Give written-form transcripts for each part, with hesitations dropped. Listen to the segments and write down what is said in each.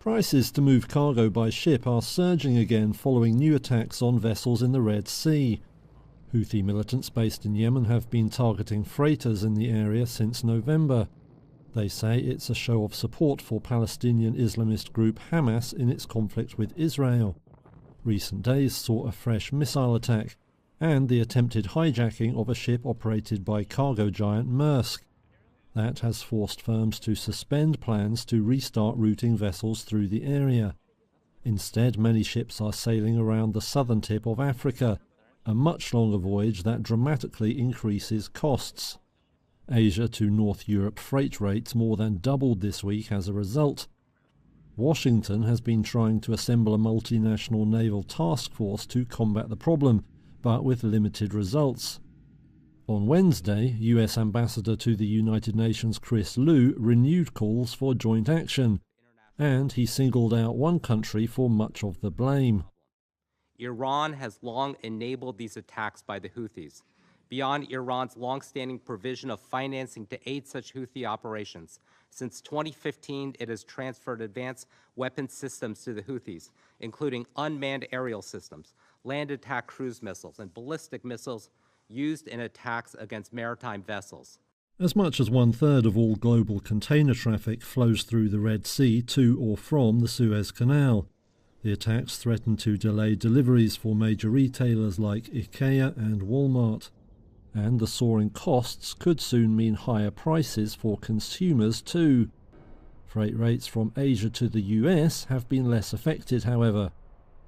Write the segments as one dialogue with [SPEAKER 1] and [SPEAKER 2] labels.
[SPEAKER 1] Prices to move cargo by ship are surging again following new attacks on vessels in the Red Sea. Houthi militants based in Yemen have been targeting freighters in the area since November. They say it's a show of support for Palestinian Islamist group Hamas in its conflict with Israel. Recent days saw a fresh missile attack and the attempted hijacking of a ship operated by cargo giant Maersk. That has forced firms to suspend plans to restart routing vessels through the area. Instead, many ships are sailing around the southern tip of Africa, a much longer voyage that dramatically increases costs. Asia to North Europe freight rates more than doubled this week as a result. Washington has been trying to assemble a multinational naval task force to combat the problem, but with limited results. On Wednesday, US Ambassador to the United Nations Chris Lu renewed calls for joint action, and he singled out one country for much of the blame.
[SPEAKER 2] Iran has long enabled these attacks by the Houthis. Beyond Iran's long-standing provision of financing to aid such Houthi operations, since 2015 it has transferred advanced weapons systems to the Houthis, including unmanned aerial systems, land attack cruise missiles, and ballistic missiles used in attacks against maritime vessels.
[SPEAKER 1] As much as 1/3 of all global container traffic flows through the Red Sea to or from the Suez Canal. The attacks threaten to delay deliveries for major retailers like IKEA and Walmart. And the soaring costs could soon mean higher prices for consumers too. Freight rates from Asia to the US have been less affected, however.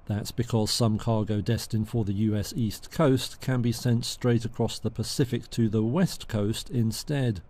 [SPEAKER 1] That's because some cargo destined for the US East Coast can be sent straight across the Pacific to the West Coast instead.